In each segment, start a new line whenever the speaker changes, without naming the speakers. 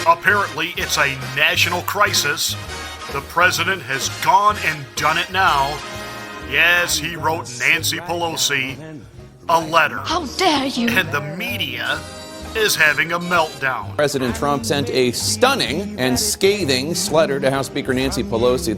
Apparently, it's a national crisis. The president has gone and done it now. Yes, he wrote Nancy Pelosi a letter.
How dare you?
And the media is having a meltdown.
President Trump sent a stunning and scathing letter to House Speaker Nancy Pelosi.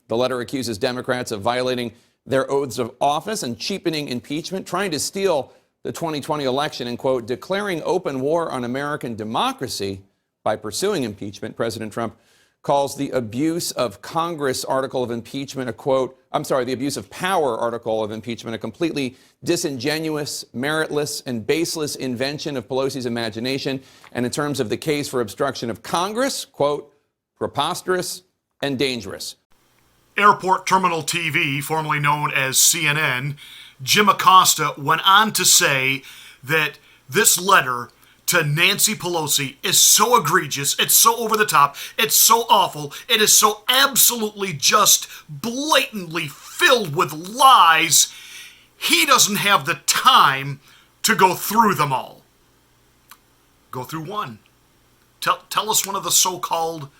The letter accuses Democrats of violating their oaths of office and cheapening impeachment, trying to steal the 2020 election, and, quote, declaring open war on American democracy by pursuing impeachment. President Trump calls the abuse of Congress article of impeachment the abuse of power article of impeachment a completely disingenuous, meritless, and baseless invention of Pelosi's imagination. And in terms of the case for obstruction of Congress, quote, preposterous and dangerous.
Airport Terminal TV, formerly known as CNN, Jim Acosta went on to say that this letter to Nancy Pelosi is so egregious, it's so over the top, it's so awful, it is so absolutely just blatantly filled with lies, he doesn't have the time to go through them all. Go through one. Tell us one of the so-called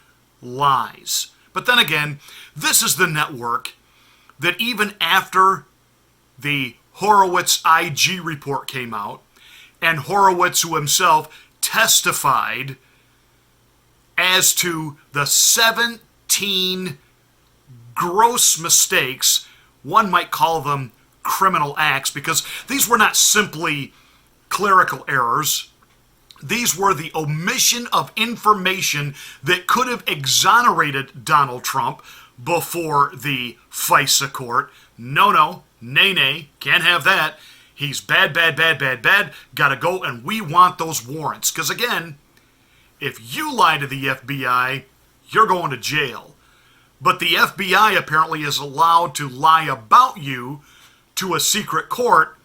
lies. But then again, this is the network that even after the Horowitz IG report came out, and Horowitz, who himself testified as to the 17 gross mistakes, one might call them criminal acts, because these were not simply clerical errors. These were the omission of information that could have exonerated Donald Trump before the FISA court. No, nay, can't have that. He's bad, gotta go, and we want those warrants. Because again, if you lie to the FBI, you're going to jail. But the FBI apparently is allowed to lie about you to a secret court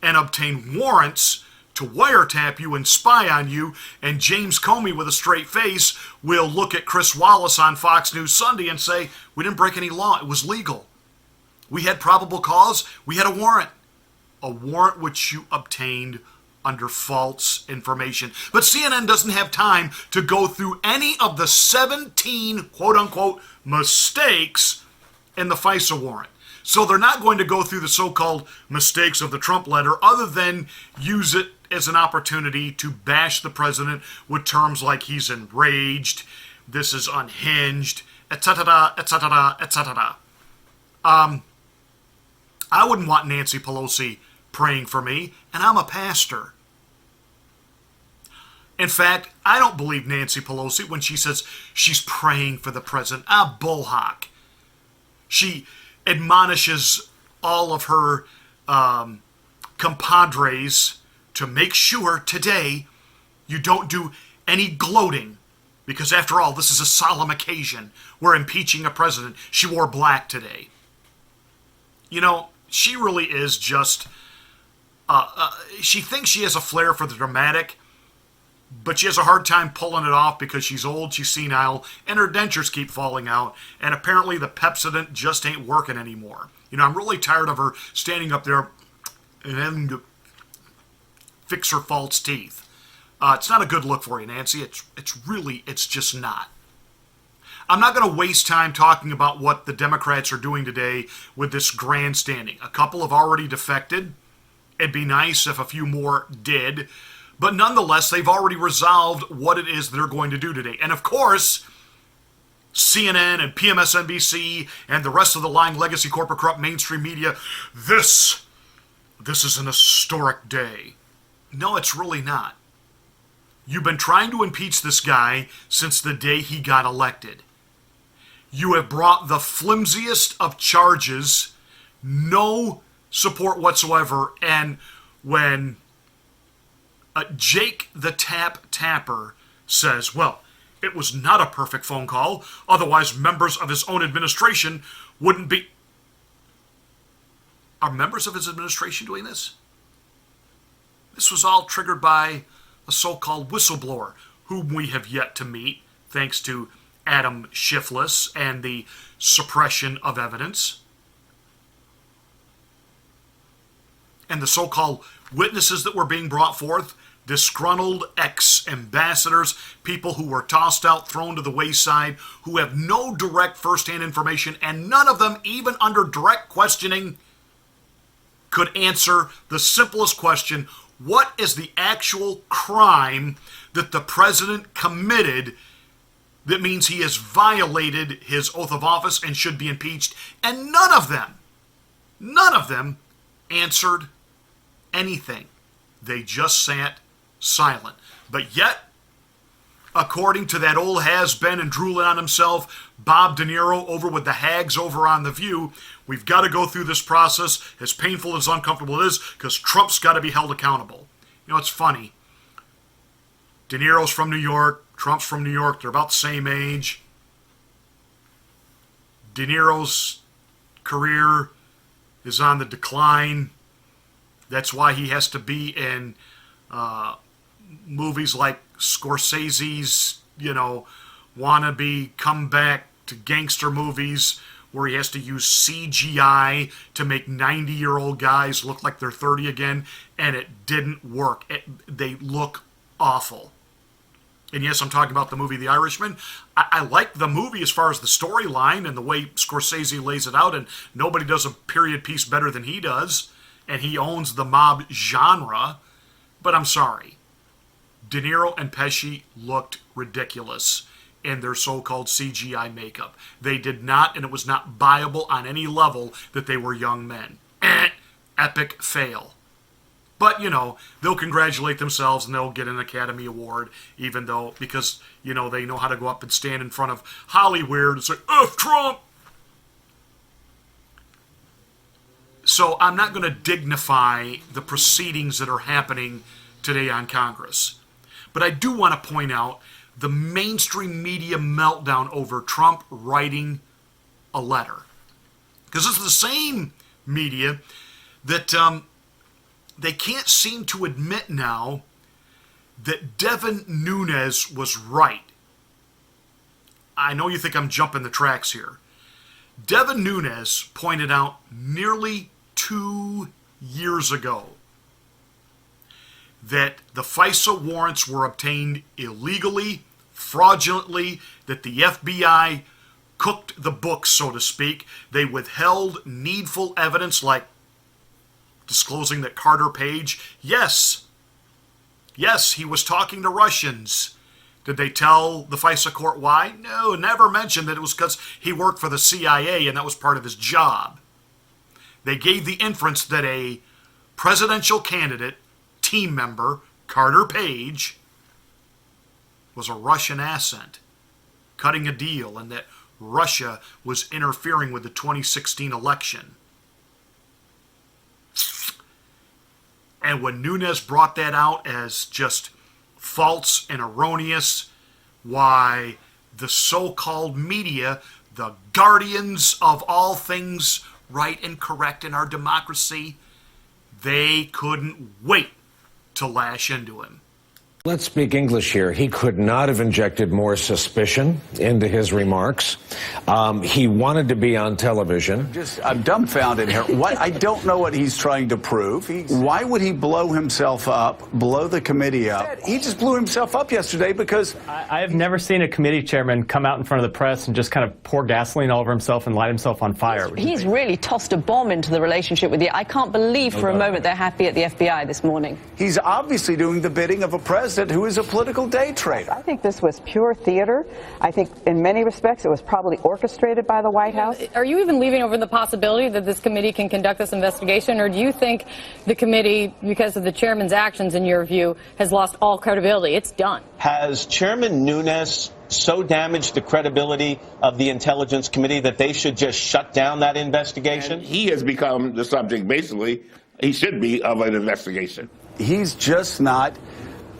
and obtain warrants to wiretap you and spy on you, and James Comey with a straight face will look at Chris Wallace on Fox News Sunday and say, we didn't break any law, it was legal. We had probable cause, we had a warrant which you obtained under false information. But CNN doesn't have time to go through any of the 17 quote-unquote mistakes in the FISA warrant. So they're not going to go through the so-called mistakes of the Trump letter other than use it as an opportunity to bash the president with terms like he's enraged, this is unhinged, etc., etc., etc. I wouldn't want Nancy Pelosi praying for me, and I'm a pastor. In fact, I don't believe Nancy Pelosi when she says she's praying for the president. Bullhock. She admonishes all of her compadres to make sure today you don't do any gloating, because after all, this is a solemn occasion. We're impeaching a president. She wore black today. You know, she really is just, she thinks she has a flair for the dramatic, but she has a hard time pulling it off because she's old, she's senile, and her dentures keep falling out, and apparently the Pepsodent just ain't working anymore. You know, I'm really tired of her standing up there and having to fix her false teeth. It's not a good look for you, Nancy. It's just not. I'm not going to waste time talking about what the Democrats are doing today with this grandstanding. A couple have already defected. It'd be nice if a few more did. But nonetheless, they've already resolved what it is they're going to do today. And of course, CNN and PMSNBC and the rest of the lying legacy corporate corrupt mainstream media, this is an historic day. No, it's really not. You've been trying to impeach this guy since the day he got elected. You have brought the flimsiest of charges, no support whatsoever, and when Jake the Tapper says, well, it was not a perfect phone call, otherwise members of his own administration wouldn't be... Are members of his administration doing this? This was all triggered by a so-called whistleblower, whom we have yet to meet, thanks to Adam Schiff and the suppression of evidence. And the so-called witnesses that were being brought forth, disgruntled ex-ambassadors, people who were tossed out, thrown to the wayside, who have no direct first-hand information, and none of them, even under direct questioning, could answer the simplest question: what is the actual crime that the president committed that means he has violated his oath of office and should be impeached? And none of them answered anything. They just sat silent. But yet, according to that old has-been and drooling on himself, Bob De Niro, over with the hags over on The View, we've got to go through this process, as painful as uncomfortable it is, because Trump's got to be held accountable. You know, it's funny. De Niro's from New York. Trump's from New York. They're about the same age. De Niro's career is on the decline. That's why he has to be in movies like Scorsese's, wannabe comeback to gangster movies where he has to use CGI to make 90-year-old guys look like they're 30 again, and it didn't work. They look awful. And yes, I'm talking about the movie The Irishman. I like the movie as far as the storyline and the way Scorsese lays it out, and nobody does a period piece better than he does, and he owns the mob genre. But I'm sorry. De Niro and Pesci looked ridiculous in their so-called CGI makeup. They did not, and it was not viable on any level that they were young men. Epic fail. But, they'll congratulate themselves and they'll get an Academy Award, even though, because, they know how to go up and stand in front of Hollywood and say, F Trump! So I'm not going to dignify the proceedings that are happening today on Congress. But I do want to point out the mainstream media meltdown over Trump writing a letter. Because this is the same media that they can't seem to admit now that Devin Nunez was right. I know you think I'm jumping the tracks here. Devin Nunez pointed out nearly 2 years ago that the FISA warrants were obtained illegally, fraudulently, that the FBI cooked the books, so to speak. They withheld needful evidence like disclosing that Carter Page, yes, he was talking to Russians. Did they tell the FISA court why? No, never mentioned that it was because he worked for the CIA and that was part of his job. They gave the inference that a presidential candidate, team member, Carter Page, was a Russian asset, cutting a deal, and that Russia was interfering with the 2016 election. And when Nunez brought that out as just false and erroneous, why the so-called media, the guardians of all things right and correct in our democracy, they couldn't wait to lash into him.
Let's speak English here. He could not have injected more suspicion into his remarks. He wanted to be on television.
I'm dumbfounded here. I don't know what he's trying to prove. Why would he blow himself up, blow the committee up? He just blew himself up yesterday because...
I've never seen a committee chairman come out in front of the press and just kind of pour gasoline all over himself and light himself on fire.
He's really tossed a bomb into the relationship with you. I can't believe for a moment they're happy at the FBI this morning.
He's obviously doing the bidding of a president who is a political day trader.
I think this was pure theater. I think in many respects it was probably orchestrated by the White House.
Are you even leaving over the possibility that this committee can conduct this investigation, or do you think the committee, because of the chairman's actions, in your view, has lost all credibility? It's done.
Has Chairman Nunez so damaged the credibility of the Intelligence Committee that they should just shut down that investigation?
And he has become the subject, basically, he should be, of an investigation.
He's just not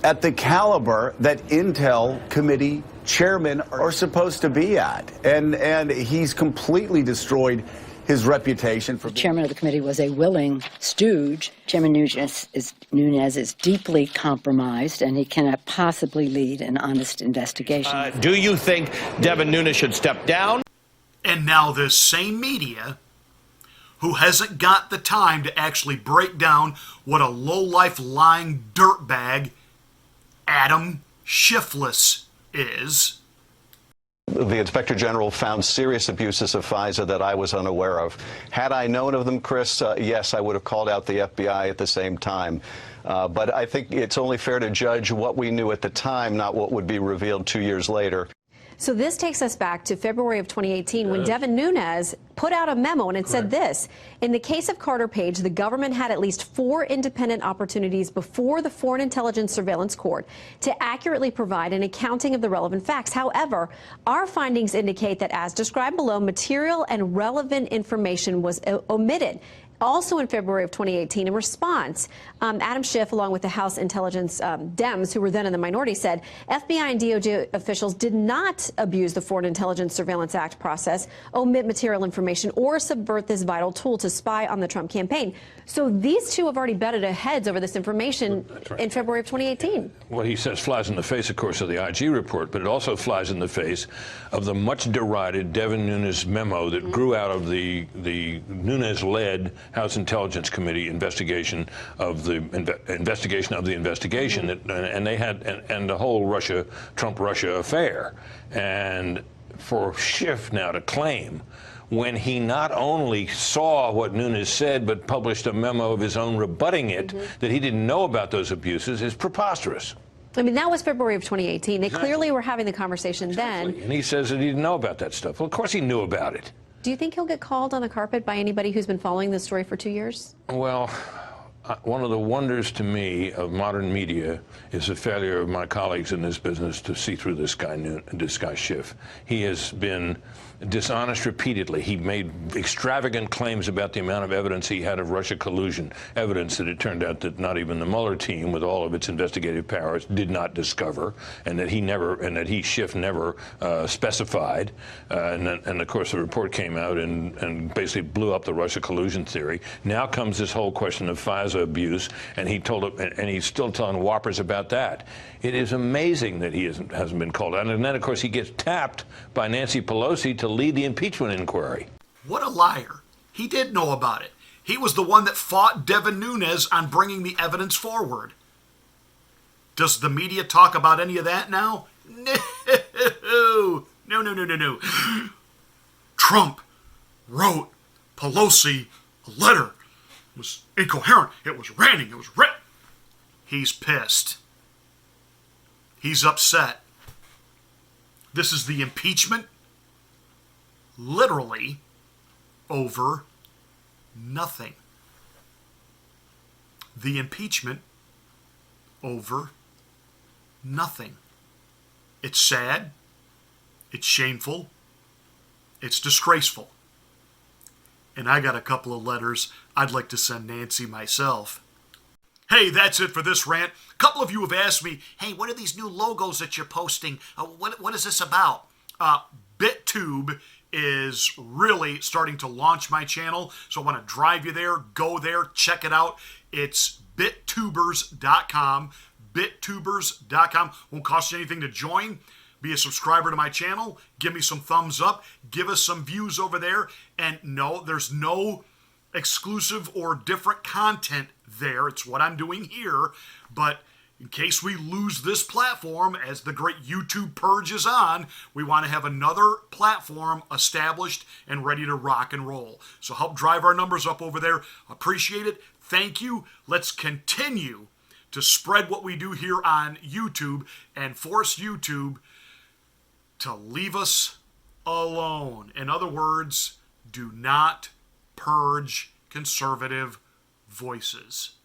at the caliber that Intel Committee chairmen are supposed to be at. And he's completely destroyed his reputation for...
The chairman of the committee was a willing stooge. Chairman Nunez is deeply compromised, and he cannot possibly lead an honest investigation.
Do you think Devin Nunez should step down?
And now this same media, who hasn't got the time to actually break down what a low-life lying dirtbag Adam Schiffless is.
The Inspector General found serious abuses of FISA that I was unaware of. Had I known of them, Chris, yes, I would have called out the FBI at the same time. But I think it's only fair to judge what we knew at the time, not what would be revealed 2 years later.
So this takes us back to February of 2018 when Devin Nunez put out a memo and it said this: in the case of Carter Page, the government had at least 4 independent opportunities before the Foreign Intelligence Surveillance Court to accurately provide an accounting of the relevant facts. However, our findings indicate that, as described below, material and relevant information was omitted. Also in February of 2018, in response, Adam Schiff, along with the House Intelligence Dems, who were then in the minority, said FBI and DOJ officials did not abuse the Foreign Intelligence Surveillance Act process, omit material information, or subvert this vital tool to spy on the Trump campaign. So these two have already butted heads over this information in February of 2018.
What he says flies in the face, of course, of the IG report, but it also flies in the face of the much derided Devin Nunez memo that grew out of the Nunez-led House Intelligence Committee investigation of the investigation, and they had and the whole Trump-Russia affair. And for Schiff now to claim, when he not only saw what Nunez said but published a memo of his own rebutting it, that he didn't know about those abuses, is preposterous.
I mean, that was February of 2018. They clearly were having the conversation then.
And he says that he didn't know about that stuff. Well, of course he knew about it.
Do you think he'll get called on the carpet by anybody who's been following this story for 2 years?
Well, one of the wonders to me of modern media is the failure of my colleagues in this business to see through this guy Schiff. He has been dishonest repeatedly. He made extravagant claims about the amount of evidence he had of Russia collusion, evidence that it turned out that not even the Mueller team, with all of its investigative powers, did not discover, and that Schiff never specified. And of course, the report came out and basically blew up the Russia collusion theory. Now comes this whole question of FISA abuse, and he's still telling whoppers about that. It is amazing that he hasn't been called out. And then, of course, he gets tapped by Nancy Pelosi to lead the impeachment inquiry.
What a liar. He did know about it. He was the one that fought Devin Nunez on bringing the evidence forward. Does the media talk about any of that now? No. Trump wrote Pelosi a letter. It was incoherent. It was ranting. It was He's pissed. He's upset. This is the impeachment, literally, over nothing. The impeachment over nothing. It's sad. It's shameful. It's disgraceful. And I got a couple of letters I'd like to send Nancy myself. Hey, that's it for this rant. A couple of you have asked me, hey, what are these new logos that you're posting? What is this about? BitTube is really starting to launch my channel, so I want to drive you there. Go there, check it out. It's bittubers.com. bittubers.com. Won't cost you anything to join. Be a subscriber to my channel. Give me some thumbs up. Give us some views over there. And no, there's no exclusive or different content there. It's what I'm doing here. But in case we lose this platform, as the great YouTube purge is on, we want to have another platform established and ready to rock and roll. So help drive our numbers up over there. Appreciate it. Thank you. Let's continue to spread what we do here on YouTube and force YouTube to leave us alone. In other words, do not purge conservative voices.